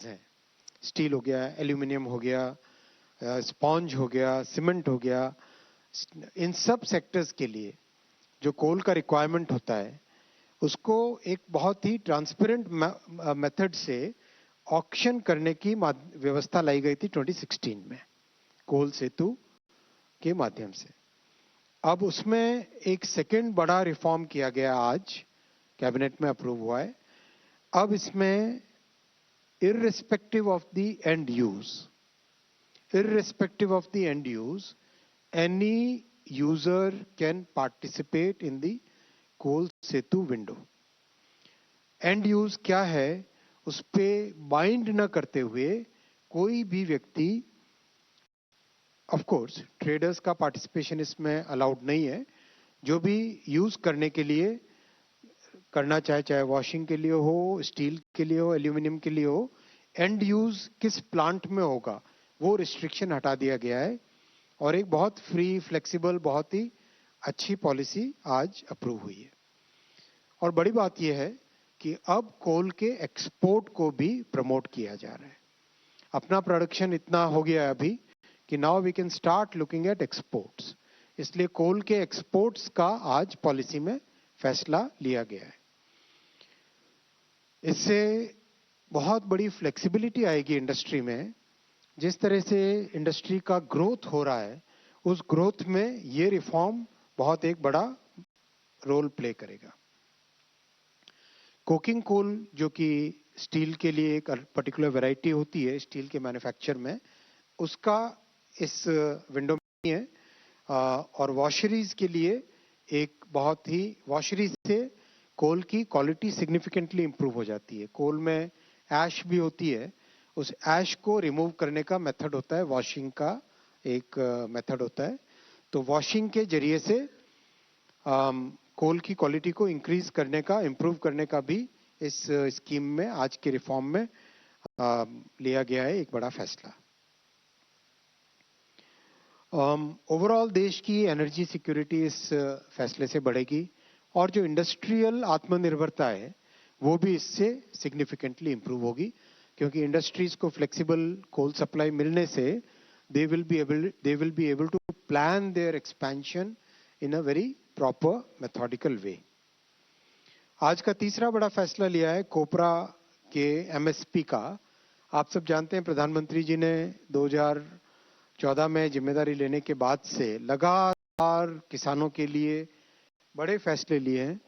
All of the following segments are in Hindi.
हैं, स्टील हो गया, एल्यूमिनियम हो गया, स्पॉन्ज हो गया, सीमेंट हो गया, इन सब सेक्टर्स के लिए जो कोल का रिक्वायरमेंट होता है उसको एक बहुत ही ट्रांसपेरेंट मेथड से ऑक्शन करने की व्यवस्था लाई गई थी 2016 में कोल सेतु के माध्यम से। अब उसमें एक सेकंड बड़ा रिफॉर्म किया गया, आज कैबिनेट में अप्रूव हुआ है। अब इसमें irrespective of the end use, any user can participate in the coal Setu window. And use क्या है, उस पे बाइंड न करते हुए कोई भी व्यक्ति, ऑफ कोर्स ट्रेडर्स का पार्टिसिपेशन इसमें अलाउड नहीं है, जो भी यूज करने के लिए करना चाहे, चाहे वॉशिंग के लिए हो, स्टील के लिए हो, एल्यूमिनियम के लिए हो, एंड यूज किस प्लांट में होगा वो रिस्ट्रिक्शन हटा दिया गया है। और एक बहुत फ्री, फ्लेक्सिबल, बहुत ही अच्छी पॉलिसी आज अप्रूव हुई है। और बड़ी बात यह है कि अब कोल के एक्सपोर्ट को भी प्रमोट किया जा रहा है। अपना प्रोडक्शन इतना हो गया है अभी कि now we can start looking at exports, इसलिए कोल के एक्सपोर्ट्स का आज पॉलिसी में फैसला लिया गया है। इससे बहुत बड़ी फ्लेक्सिबिलिटी आएगी इंडस्ट्री में। जिस तरह से इंडस्ट्री का ग्रोथ हो रहा है, उस ग्रोथ में ये रिफॉर्म बहुत एक बड़ा रोल प्ले करेगा। कोकिंग कोल, जो कि स्टील के लिए एक पर्टिकुलर वैरायटी होती है स्टील के मैन्युफैक्चर में, उसका इस विंडो में है। और वॉशरीज के लिए एक बहुत ही, वॉशरीज से कोल की क्वालिटी सिग्निफिकेंटली इंप्रूव हो जाती है। कोल में ऐश भी होती है, उस ऐश को रिमूव करने का मेथड होता है, वॉशिंग का एक मेथड होता है। तो वॉशिंग के जरिए से कोल की क्वालिटी को इंक्रीज करने का, इंप्रूव करने का भी इस स्कीम में, आज के रिफॉर्म में लिया गया है एक बड़ा फैसला। ओवरऑल देश की एनर्जी सिक्योरिटी इस फैसले से बढ़ेगी और जो इंडस्ट्रियल आत्मनिर्भरता है वो भी इससे सिग्निफिकेंटली इंप्रूव होगी, क्योंकि इंडस्ट्रीज को फ्लेक्सिबल कोल सप्लाई मिलने से they will be able to plan their expansion in a very proper methodical way. आज का तीसरा बड़ा फैसला लिया है कोपरा के एमएसपी का। आप सब जानते हैं प्रधानमंत्री जी ने 2014 में जिम्मेदारी लेने के बाद से लगातार किसानों के लिए बड़े फैसले लिए हैं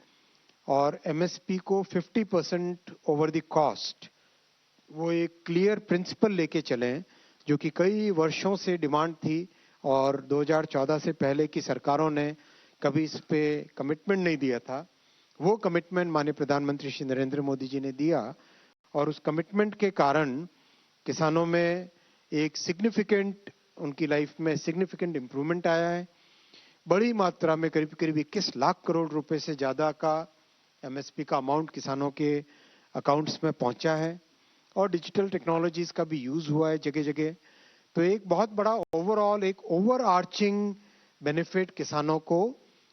और एमएसपी को 50% ओवर द कॉस्ट, वो एक क्लियर प्रिंसिपल लेके चले हैं, जो कि कई वर्षों से डिमांड थी और 2014 से पहले की सरकारों ने कभी इस पे कमिटमेंट नहीं दिया था। वो कमिटमेंट माननीय प्रधानमंत्री श्री नरेंद्र मोदी जी ने दिया और उस कमिटमेंट के कारण किसानों में एक सिग्निफिकेंट, उनकी लाइफ में सिग्निफिकेंट इंप्रूवमेंट आया है। बड़ी मात्रा में करीब करीब 21 लाख करोड़ रुपए से ज्यादा का एमएसपी का अमाउंट किसानों के अकाउंट्स में पहुंचा है और डिजिटल टेक्नोलॉजीज का भी यूज हुआ है जगह जगह। तो एक बहुत बड़ा ओवरऑल, एक ओवर आर्चिंग बेनिफिट किसानों को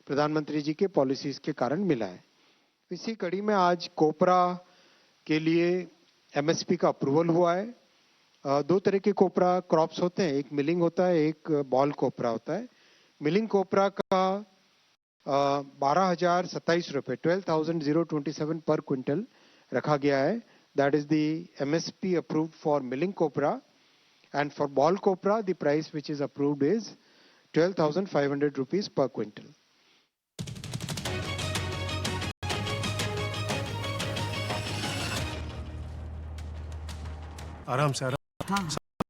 प्रधानमंत्री जी के पॉलिसीज के कारण मिला है। इसी कड़ी में आज कोपरा के लिए एमएसपी का अप्रूवल हुआ है। दो तरह के कोपरा क्रॉप्स होते हैं, एक मिलिंग होता है, एक बॉल कोपरा होता है। मिलिंग कोपरा का 12,027 रुपए, 12,027 पर क्विंटल रखा गया है। That is the MSP approved for milling copra, and for ball copra the price which is approved is 12,500 rupees per quintal. आराम से, आराम। हाँ।